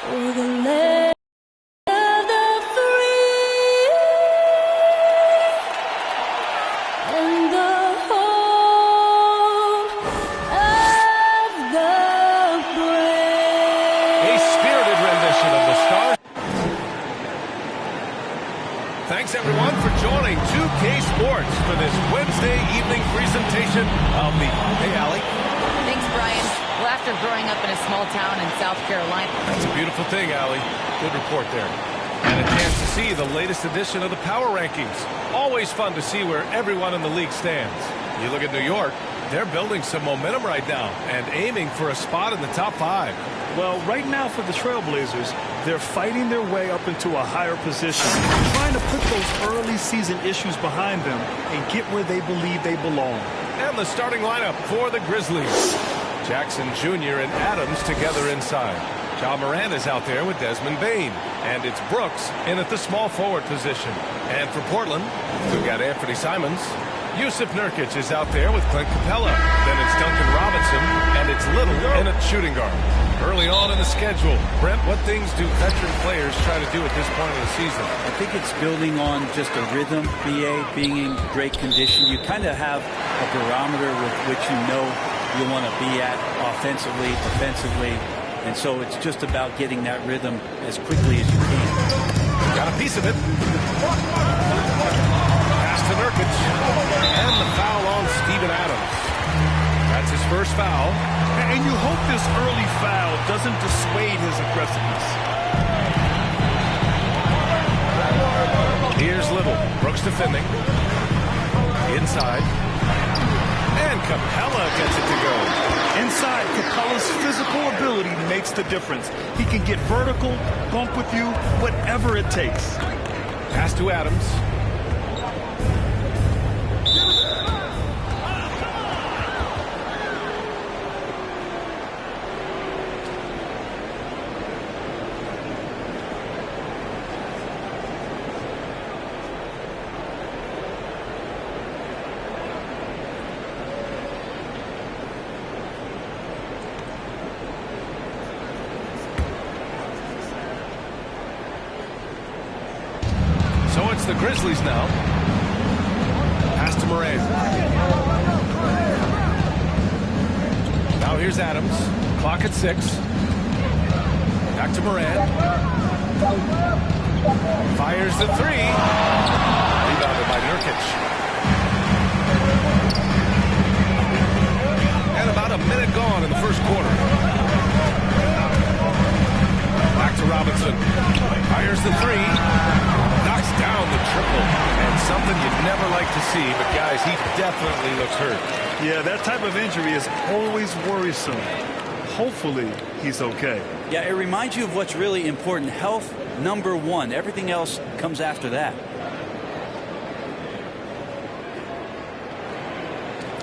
For the land of the free and the home of the brave. A spirited rendition of the Star. Thanks everyone for joining 2K Sports for this Wednesday evening presentation of the... Hey, Allie. Thanks, Brian. Well, after growing up in a small town in South Carolina... That's a beautiful thing, Allie. Good report there. And a chance to see the latest edition of the Power Rankings. Always fun to see where everyone in the league stands. You look at New York, they're building some momentum right now and aiming for a spot in the top 5. Well, right now for the Trailblazers, they're fighting their way up into a higher position, trying to put those early season issues behind them and get where they believe they belong. And the starting lineup for the Grizzlies. Jackson Jr. and Adams together inside. Ja Morant is out there with Desmond Bane. And it's Brooks in at the small forward position. And for Portland, we've got Anthony Simons. Yusuf Nurkic is out there with Clint Capella. Then it's Duncan Robinson, and it's Little in at shooting guard. Early on in the schedule, Brent, what things do veteran players try to do at this point of the season? I think it's building on just a rhythm, BA, being in great condition. You kind of have a barometer with which you know you want to be at offensively, defensively, and so it's just about getting that rhythm as quickly as you can. Got a piece of it. Pass to Nurkic. And the foul on Steven Adams. That's his first foul. And you hope this early foul doesn't dissuade his aggressiveness. Here's Little. Brooks defending. Inside. And Capella gets it to go. Inside, Capella's physical ability makes the difference. He can get vertical, bump with you, whatever it takes. Pass to Adams. So it's the Grizzlies now. Pass to Morant. Now here's Adams. Clock at 6. Back to Morant. Fires the 3. Rebounded by Nurkic. And about a minute gone in the first quarter. Back to Robinson. Fires the 3. Knocks down the triple. And something you'd never like to see, but guys, he definitely looks hurt. Yeah, that type of injury is always worrisome. Hopefully, he's okay. Yeah, it reminds you of what's really important. Health, number one. Everything else comes after that.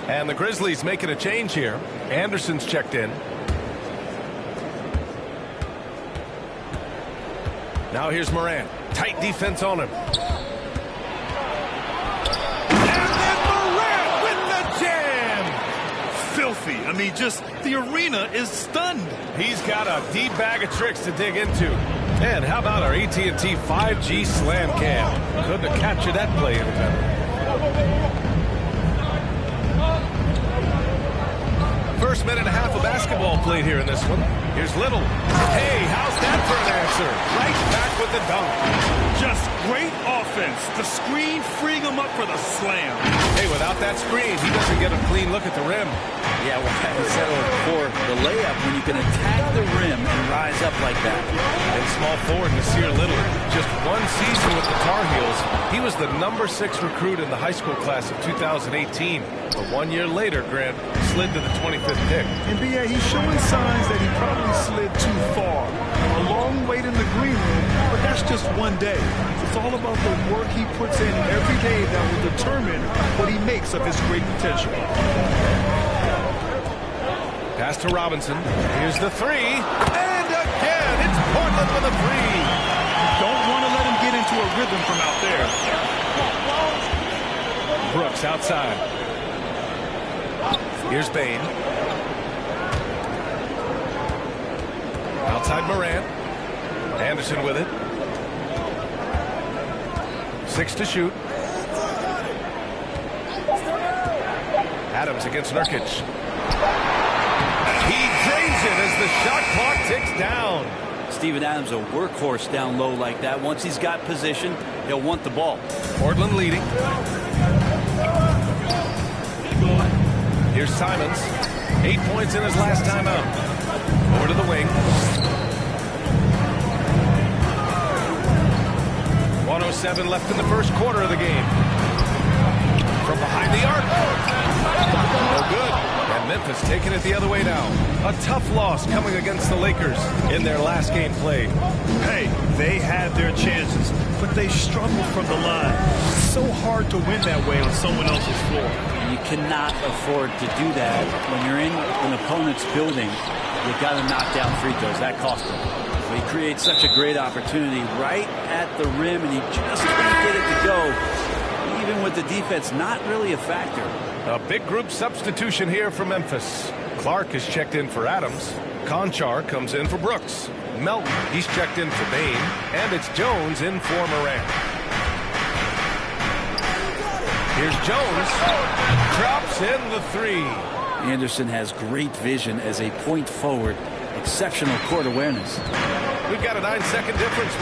And the Grizzlies making a change here. Anderson's checked in. Now here's Morant. Tight defense on him. And then Morant with the jam! Filthy. I mean, just the arena is stunned. He's got a deep bag of tricks to dig into. And how about our AT&T 5G Slam Cam? Couldn't have captured that play any better. First minute and a half of basketball played here in this one. Here's Little. Hey, how's that for an answer? Right back with the dunk. Just great offense. The screen freeing him up for the slam. Hey, without that screen, he doesn't get a clean look at the rim. Yeah, well, I settled for the layup when you can attack the rim and rise up like that. And small forward Nasir Little, just one season with the Tar Heels, he was the #6 recruit in the high school class of 2018. But 1 year later, Grant slid to the 25th pick. NBA, he's showing signs that he probably slid too far. A long wait in the green room, but that's just one day. It's all about the work he puts in every day that will determine what he makes of his great potential. Pass to Robinson. Here's the 3. And again, it's Portland with a 3. Don't want to let him get into a rhythm from out there. Brooks outside. Here's Bane. Outside Morant. Anderson with it. 6 to shoot. Adams against Nurkic. He drains it as the shot clock ticks down. Steven Adams, a workhorse down low like that. Once he's got position, he'll want the ball. Portland leading. Here's Simons. 8 points in his last time out. Over to the wing. 1:07 left in the first quarter of the game. From behind the arc. No good. And Memphis taking it the other way now. A tough loss coming against the Lakers in their last game played. Hey, they had their chances, but they struggled from the line. It's so hard to win that way on someone else's floor. You cannot afford to do that when you're in an opponent's building. You've got to knock down free throws. That cost him. So he creates such a great opportunity right at the rim, and he just can't get it to go. Even with the defense not really a factor. A big group substitution here for Memphis. Clark is checked in for Adams. Conchar comes in for Brooks. Melton, he's checked in for Bain. And it's Jones in for Morant. Here's Jones. Drops in the 3. Anderson has great vision as a point forward. Exceptional court awareness. We've got a 9-second difference.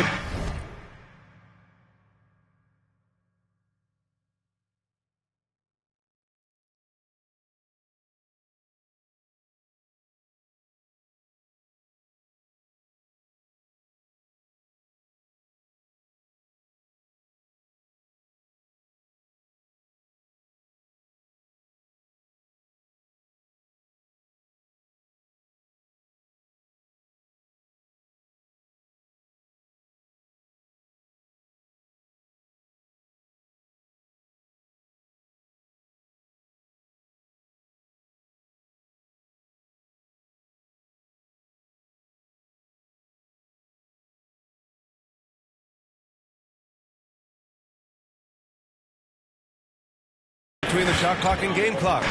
Between the shot clock and game clock.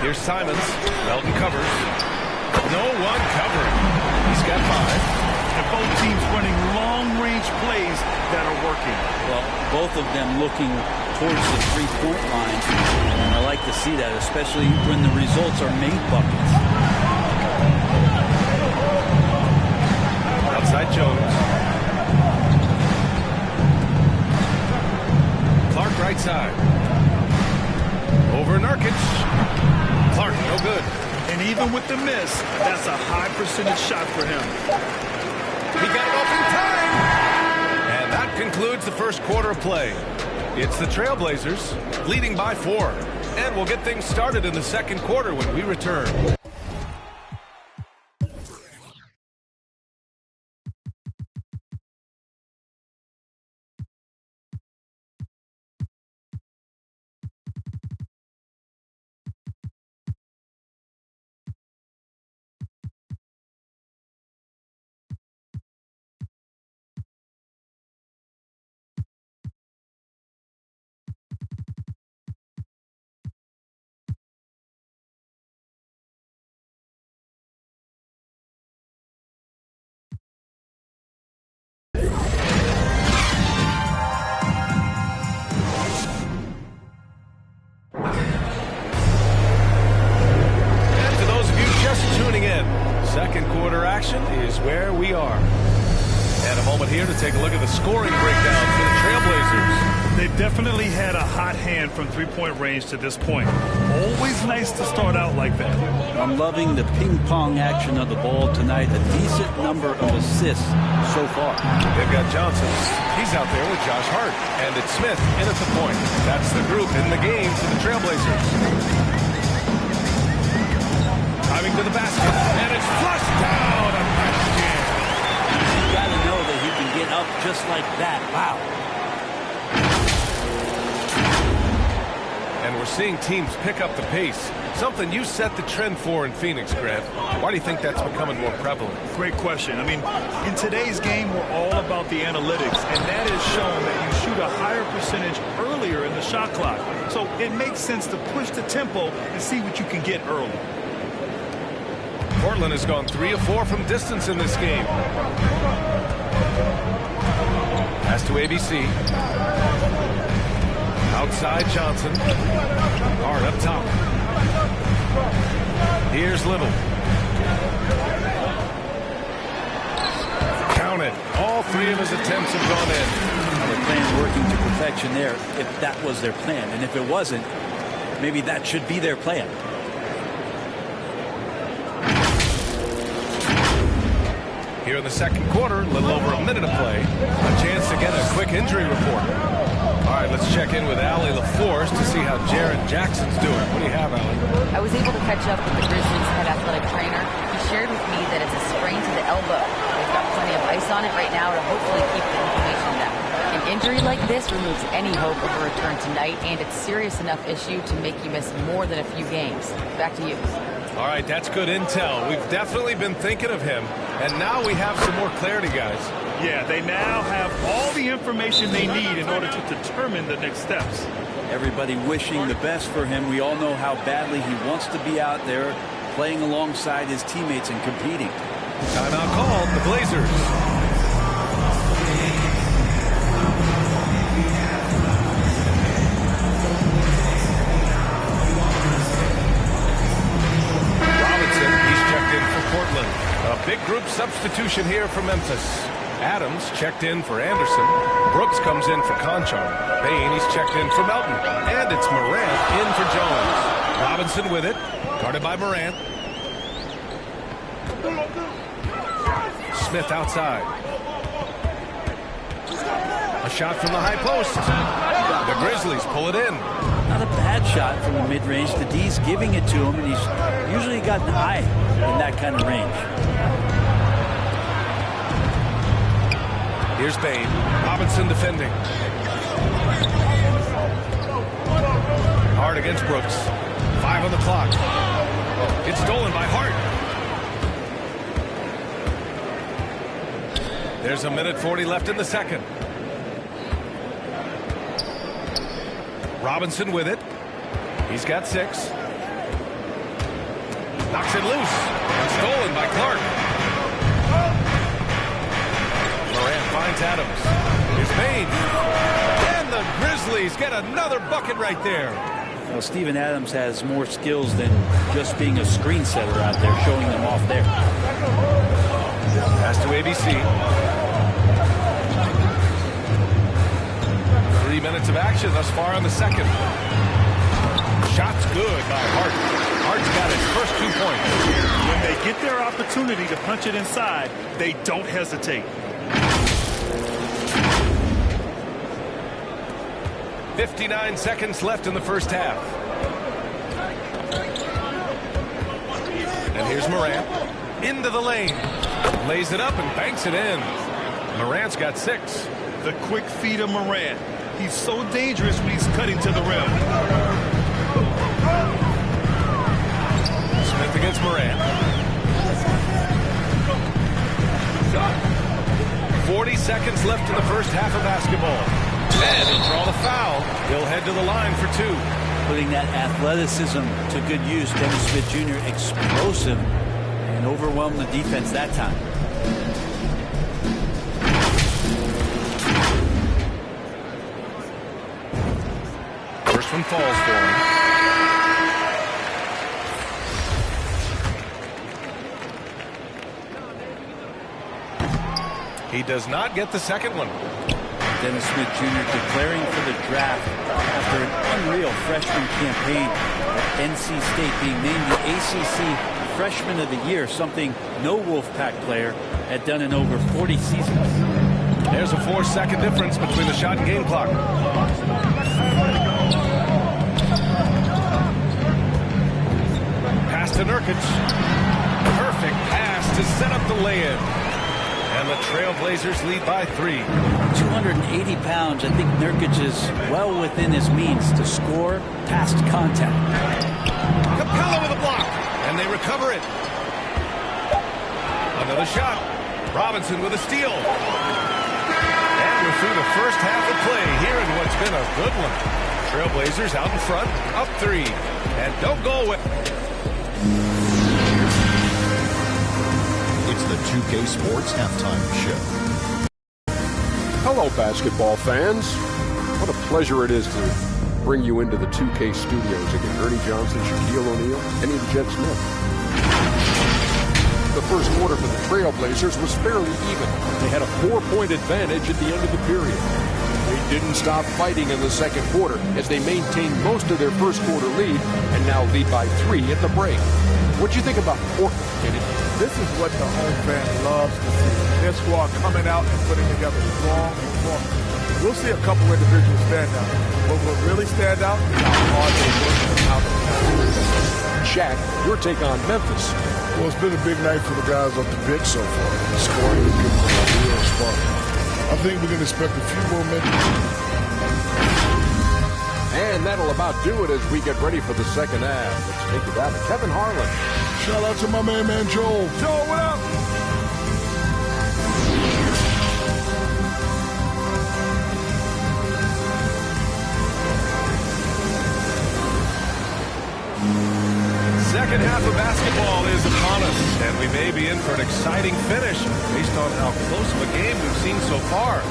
Here's Simons. Melton covers. No one covering. He's got 5. And both teams running long-range plays that are working. Well, both of them looking towards the three-point line. And I like to see that, especially when the results are made buckets. Outside Jones. Clark right side. Over Nurkic. Clark, no good. And even with the miss, that's a high percentage shot for him. He got it off in time. And that concludes the first quarter of play. It's the Trailblazers leading by 4. And we'll get things started in the second quarter when we return. Second quarter action is where we are. And a moment here to take a look at the scoring breakdown for the Trailblazers. They definitely had a hot hand from three-point range to this point. Always nice to start out like that. I'm loving the ping-pong action of the ball tonight. A decent number of assists so far. They've got Johnson. He's out there with Josh Hart. And it's Smith in at the point. That's the group in the game for the Trailblazers. Driving to the basket, and it's flushed down. You got to know that he can get up just like that. Wow. And we're seeing teams pick up the pace. Something you set the trend for in Phoenix, Grant. Why do you think that's becoming more prevalent? Great question. I mean, in today's game, we're all about the analytics, and that has shown that you shoot a higher percentage earlier in the shot clock. So it makes sense to push the tempo and see what you can get early. Portland has gone 3 of 4 from distance in this game. Pass to ABC. Outside Johnson. Hard up top. Here's Little. Count it. All 3 of his attempts have gone in. The plan working to perfection there, if that was their plan. And if it wasn't, maybe that should be their plan. Here in the second quarter, a little over a minute of play. A chance to get a quick injury report. All right, let's check in with Allie LaForce to see how Jaren Jackson's doing. What do you have, Allie? I was able to catch up with the Grizzlies' head athletic trainer. He shared with me that it's a sprain to the elbow. They've got plenty of ice on it right now to hopefully keep the inflammation down. An injury like this removes any hope of a return tonight, and it's a serious enough issue to make you miss more than a few games. Back to you. All right, that's good intel. We've definitely been thinking of him, and now we have some more clarity, guys. Yeah, they now have all the information they need in order to determine the next steps. Everybody wishing the best for him. We all know how badly he wants to be out there playing alongside his teammates and competing. Timeout called, the Blazers. Portland. A big group substitution here for Memphis. Adams checked in for Anderson. Brooks comes in for Conchar. Bain, he's checked in for Melton. And it's Morant in for Jones. Robinson with it. Guarded by Morant. Smith outside. A shot from the high post. The Grizzlies pull it in. Not a bad shot from the mid-range. The D's giving it to him, and he's usually got an eye in that kind of range. Here's Bain. Robinson defending. Hard against Brooks. 5 on the clock. It's stolen by Hart. There's a minute 40 left in the second. Robinson with it. He's got 6. Knocks it loose. Stolen by Clark. Morant finds Adams. Here's Bain. And the Grizzlies get another bucket right there. Well, Steven Adams has more skills than just being a screen setter out there, showing them off there. Pass to ABC. 3 minutes of action thus far in the second. Shot's good by Hart. Hart's got his first 2 points. When they get their opportunity to punch it inside, they don't hesitate. 59 seconds left in the first half. And here's Morant. Into the lane. Lays it up and banks it in. Morant's got 6. The quick feed of Morant. He's so dangerous when he's cutting to the rim. Smith against Morant. 40 seconds left in the first half of basketball. And he'll draw the foul. He'll head to the line for 2. Putting that athleticism to good use. Dennis Smith Jr. explosive and overwhelmed the defense that time. First one falls for him. He does not get the second one. Dennis Smith Jr. declaring for the draft after an unreal freshman campaign at NC State, being named the ACC Freshman of the Year, something no Wolfpack player had done in over 40 seasons. There's a 4-second difference between the shot and game clock. Pass to Nurkic. Perfect pass to set up the lay-in. And the Trailblazers lead by 3. 280 pounds. I think Nurkic is well within his means to score past contact. Capella with a block. And they recover it. Another shot. Robinson with a steal. And we're through the first half of play here in what's been a good one. Trailblazers out in front, up 3. And don't go away. 2K Sports Halftime Show. Hello, basketball fans. What a pleasure it is to bring you into the 2K studios again. Ernie Johnson, Shaquille O'Neal, Kenny the Jet Smith. The first quarter for the Trailblazers was fairly even. They had a 4-point advantage at the end of the period. They didn't stop fighting in the second quarter as they maintained most of their first quarter lead and now lead by 3 at the break. What do you think about Portland, Kenny? This is what the home fan loves to see. Their squad coming out and putting together strong performance. We'll see a couple individuals stand out. But what really stand out is how hard they work and how they play. Shaq, your take on Memphis. Well, it's been a big night for the guys off the bench so far. The scoring has given them a real spark. I think we can expect a few more minutes. And that'll about do it as we get ready for the second half. Let's take it down to Kevin Harlan. Shout out to my man Joel. Joel, what up? Second half of basketball is upon us, and we may be in for an exciting finish based on how close of a game we've seen so far.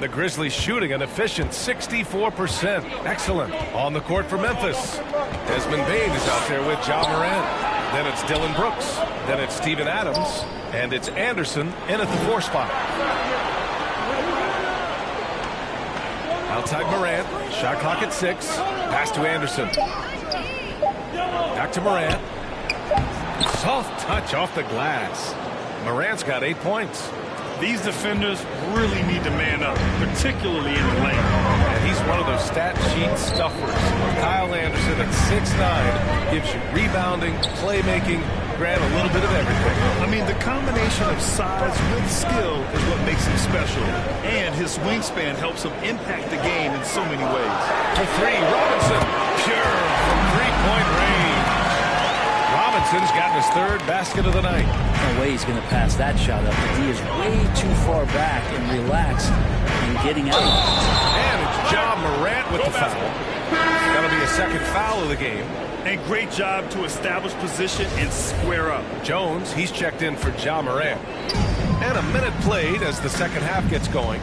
The Grizzlies shooting an efficient 64%. Excellent. On the court for Memphis. Desmond Bane is out there with Ja Morant. Then it's Dylan Brooks. Then it's Steven Adams. And it's Anderson in at the 4 spot. Outside Morant. Shot clock at 6. Pass to Anderson. Back to Morant. Soft touch off the glass. Morant's got 8 points. These defenders really need to man up, particularly in the lane. And he's one of those stat sheet stuffers. Kyle Anderson at 6'9" gives you rebounding, playmaking, grant a little bit of everything. I mean, the combination of size with skill is what makes him special. And his wingspan helps him impact the game in so many ways. For 3, Robinson, pure from 3-point range. Robinson's gotten his 3rd basket of the night. No way he's going to pass that shot up. He is way too far back and relaxed in getting out. And it's Ja Morant with the foul. That'll be a second foul of the game. And great job to establish position and square up. Jones, he's checked in for Ja Morant. And a minute played as the second half gets going.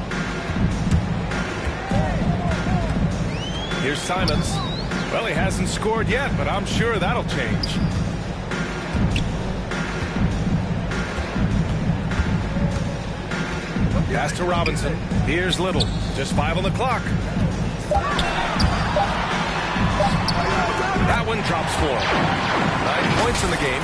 Here's Simons. Well, he hasn't scored yet, but I'm sure that'll change. Pass to Robinson. Here's Little. Just 5 on the clock. That one drops 4. 9 points in the game.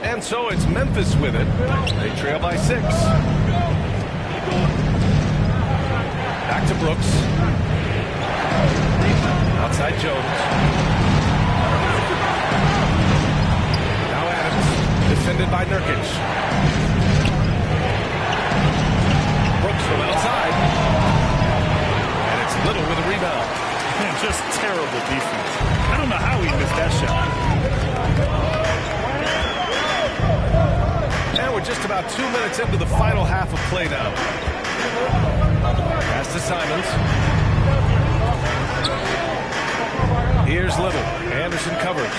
And so it's Memphis with it. They trail by 6. Back to Brooks. Outside Jones. Now Adams. Defended by Nurkic. Brooks from outside. And it's Little with a rebound. Man, just terrible defense. I don't know how he missed that shot. And we're just about 2 minutes into the final half of play now. Pass to Simons. Here's Little. Anderson covers.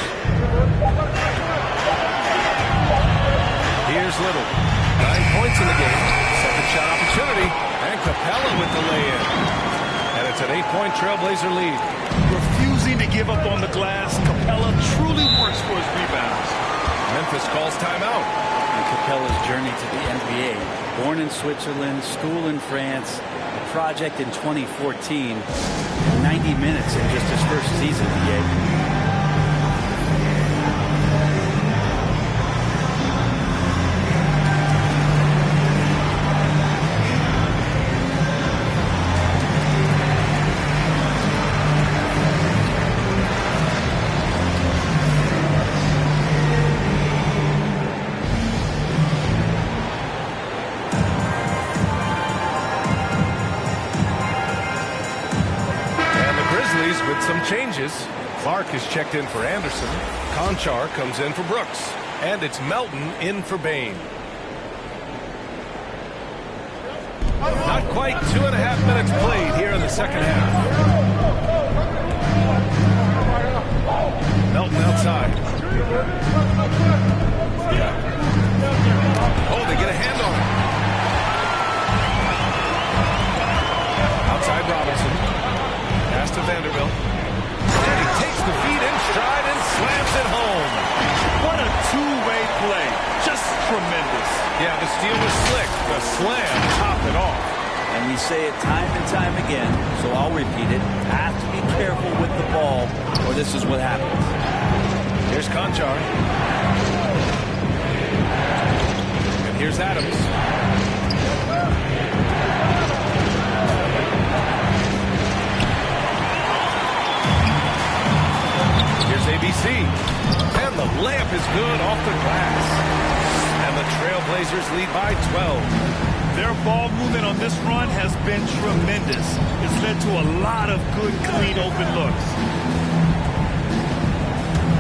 Here's Little. 9 points in the game. Second shot opportunity. And Capella with the lay-in. And it's an 8-point Trailblazer lead. Refusing to give up on the glass, Capella truly works for his rebounds. Memphis calls timeout. And Capella's journey to the NBA. Born in Switzerland, school in France, a project in 2014, 90 minutes in just his first season in the NBA. With some changes, Clark is checked in for Anderson. Conchar comes in for Brooks. And it's Melton in for Bain. Not quite 2.5 minutes played here in the second half. Melton outside. Oh, they get a hand on it. Outside Robinson. Pass to Vanderbilt. And he takes the feet in stride and slams it home. What a two-way play. Just tremendous. Yeah, the steal was slick. The slam topped it off. And we say it time and time again, so I'll repeat it. Have to be careful with the ball, or this is what happens. Here's Conchar. And here's Adams. Here's ABC. And the layup is good off the glass. And the Trailblazers lead by 12. Their ball movement on this run has been tremendous. It's led to a lot of good, clean, open looks.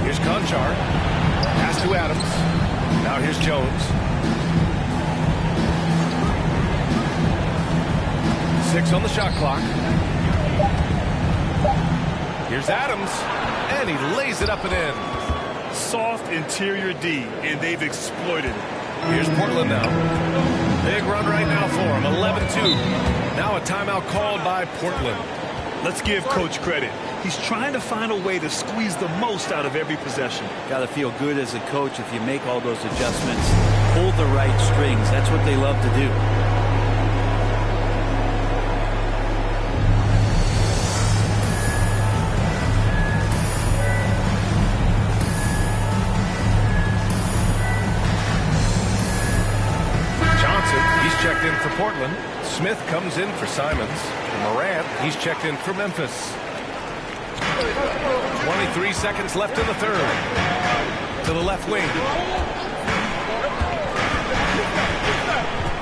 Here's Conchar. Pass to Adams. Now here's Jones. 6 on the shot clock. Here's Adams. And he lays it up and in. Soft interior D, and they've exploited it. Here's Portland now. Big run right now for him. 11-2. Now a timeout called by Portland. Let's give Coach credit. He's trying to find a way to squeeze the most out of every possession. Got to feel good as a coach if you make all those adjustments. Hold the right strings. That's what they love to do. Checked in for Portland. Smith comes in for Simons. Morant, he's checked in for Memphis. 23 seconds left in the third. To the left wing.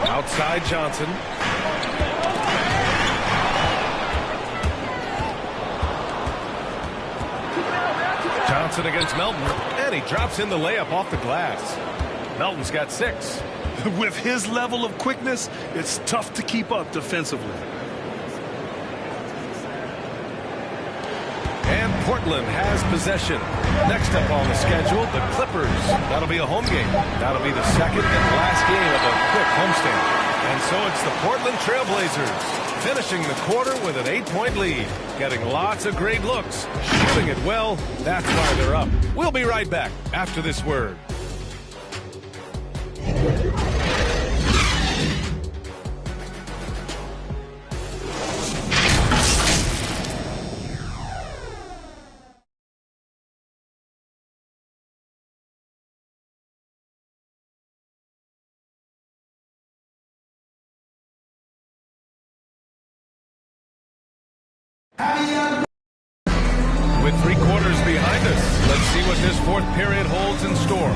Outside Johnson. Johnson against Melton. And he drops in the layup off the glass. Melton's got 6. With his level of quickness, it's tough to keep up defensively. And Portland has possession. Next up on the schedule, the Clippers. That'll be a home game. That'll be the second and last game of a quick homestand. And so it's the Portland Trailblazers finishing the quarter with an 8-point lead. Getting lots of great looks. Shooting it well. That's why they're up. We'll be right back after this word. With 3 quarters behind us, let's see what this fourth period holds in store.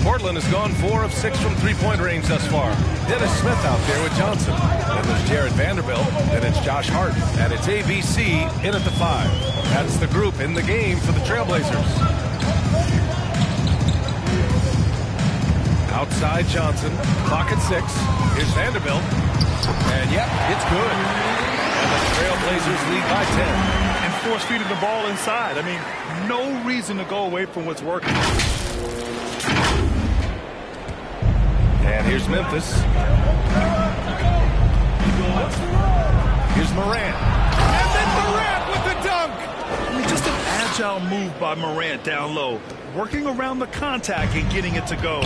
Portland has gone 4 of 6 from three-point range thus far. Dennis Smith out there with Johnson. Then there's Jared Vanderbilt. Then it's Josh Hart. And it's ABC in at the 5. That's the group in the game for the Trailblazers. Outside Johnson. Clock at 6. Here's Vanderbilt. And yep, it's good. And the Trailblazers lead by 10. And force feeding the ball inside. I mean, no reason to go away from what's working. And here's Memphis. Here's Morant. And then Morant with the dunk. I mean, just an agile move by Morant down low. Working around the contact and getting it to go.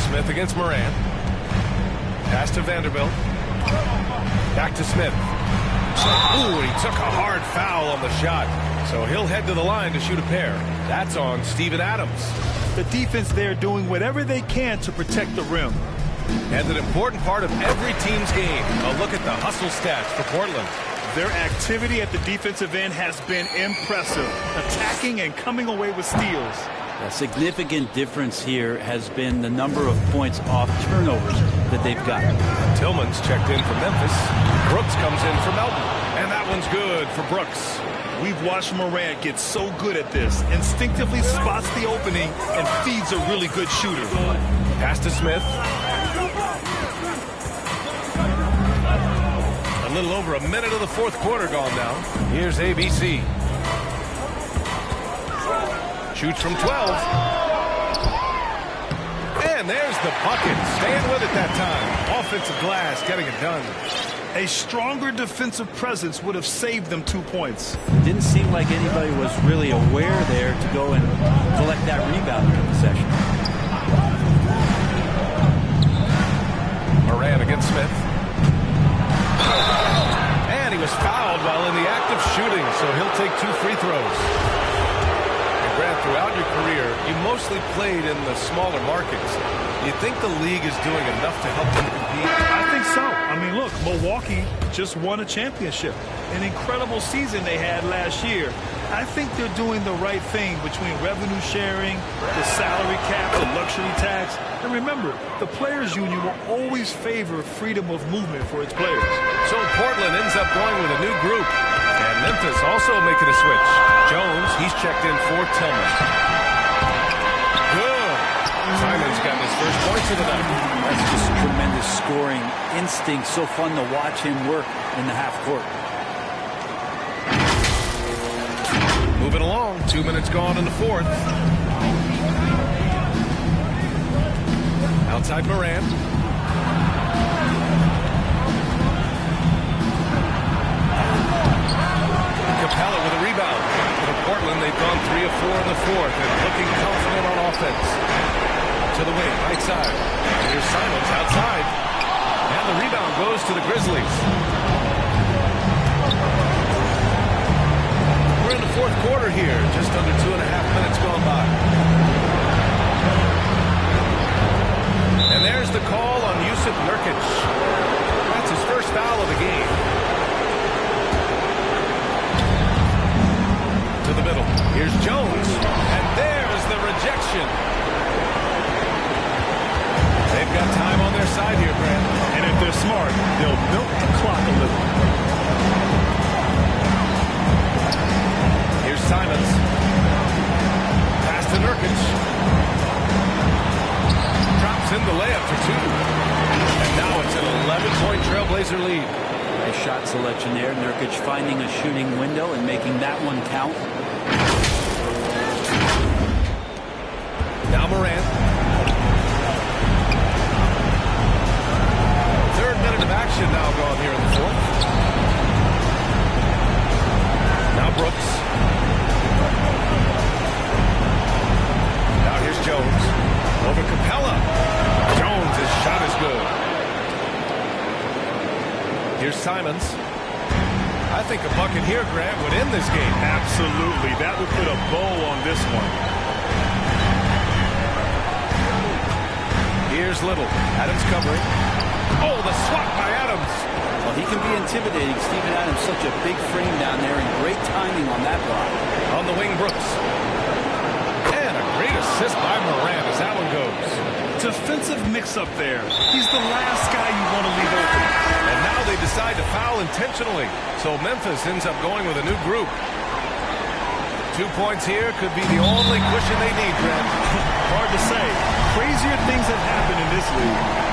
Smith against Morant. Pass to Vanderbilt. Back to Smith. Ooh, he took a hard foul on the shot. So he'll head to the line to shoot a pair. That's on Steven Adams. The defense there doing whatever they can to protect the rim. And an important part of every team's game. A look at the hustle stats for Portland. Their activity at the defensive end has been impressive. Attacking and coming away with steals. A significant difference here has been the number of points off turnovers. that they've got. Tillman's checked in for Memphis. Brooks comes in for Melton. And that one's good for Brooks. We've watched Morant get so good at this. Instinctively spots the opening and feeds a really good shooter. Pass to Smith. A little over a minute of the fourth quarter gone now. Here's ABC. Shoots from 12. And there's the bucket. Staying with it that time. Offensive glass, getting it done. A stronger defensive presence would have saved them 2 points. Didn't seem like anybody was really aware there to go and collect that rebound in the possession. Moran against Smith. And he was fouled while in the act of shooting, so he'll take 2 free throws. And Grant, throughout your career, you mostly played in the smaller markets. Do you think the league is doing enough to help them compete? I think so. I mean, look, Milwaukee just won a championship. An incredible season they had last year. I think they're doing the right thing between revenue sharing, the salary cap, the luxury tax. And remember, the Players Union will always favor freedom of movement for its players. So Portland ends up going with a new group. And Memphis also making a switch. Jones, he's checked in for Tillman. Good. Simon's gotten his first points of the night. That's just tremendous scoring instinct. So fun to watch him work in the half court. Moving along. 2 minutes gone in the fourth. Outside Moran. Capella with a rebound. For Portland, they've gone 3 of 4 in the fourth and looking confident on offense. To the wing, right side. Here's Simons outside. And the rebound goes to the Grizzlies. We're in the fourth quarter here. Just under 2.5 minutes gone by. And there's the call on Jusuf Nurkic. That's his first foul of the game. To the middle. Here's Jones. And there's the rejection. They've got time on their side here, Grant. And if they're smart, they'll milk the clock a little. Here's Simons. Pass to Nurkic. Drops in the layup for 2. And now it's an 11-point Trailblazer lead. Nice shot selection there. Nurkic finding a shooting window and making that one count. Now Moran. Third minute of action now gone here in the fourth. Now Brooks. Now here's Jones. Over Capella. Jones' his shot is good. Here's Simons. I think a bucket here, Grant, would end this game. Absolutely. That would put a bow on this one. Here's Little. Adams covering. Oh, the swat by Adams. Well, he can be intimidating. Steven Adams, such a big frame down there, and great timing on that block. On the wing, Brooks. And a great assist by Moran as that one goes. Defensive mix-up there. He's the last guy you want to leave open. And now they decide to foul intentionally. So Memphis ends up going with a new group. 2 points here could be the only cushion they need, Grant. Hard to say. Crazier things have happened in this league.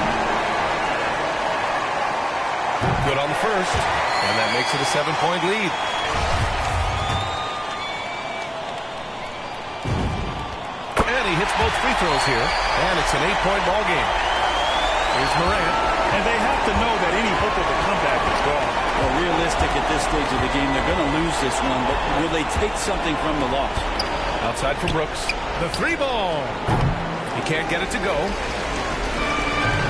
Good on the first. And that makes it a 7-point lead. And he hits both free throws here. And it's an 8-point ball game. Here's Moran. And they have to know that any hope of a comeback is gone. Well, realistic at this stage of the game, they're going to lose this one, but will they take something from the loss? Outside for Brooks. The 3-ball. He can't get it to go.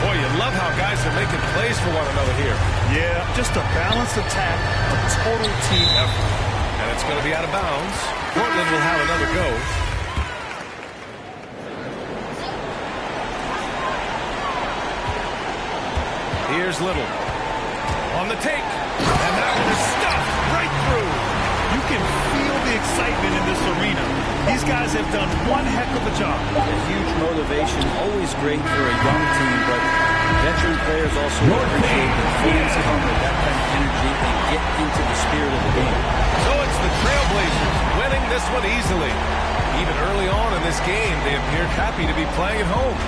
Boy, you love how guys are making plays for one another here. Yeah, just a balanced attack, a total team effort. And it's going to be out of bounds. Portland will have another go. Here's Little. On the take. And that one is stuffed right through. You can feel the excitement in this arena. These guys have done one heck of a job. A huge motivation, always great for a young team, but Veteran players also appreciate when fans come with that kind of energy and get into the spirit of the game. So it's the Trailblazers winning this one easily. Even early on in this game, they appeared happy to be playing at home.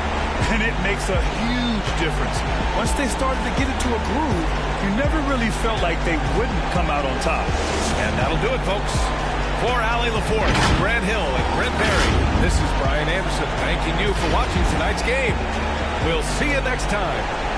And it makes a huge difference. Once they started to get into a groove, you never really felt like they wouldn't come out on top. And that'll do it, folks. For Allie LaForce, Grant Hill, and Brent Berry, this is Brian Anderson thanking you for watching tonight's game. We'll see you next time.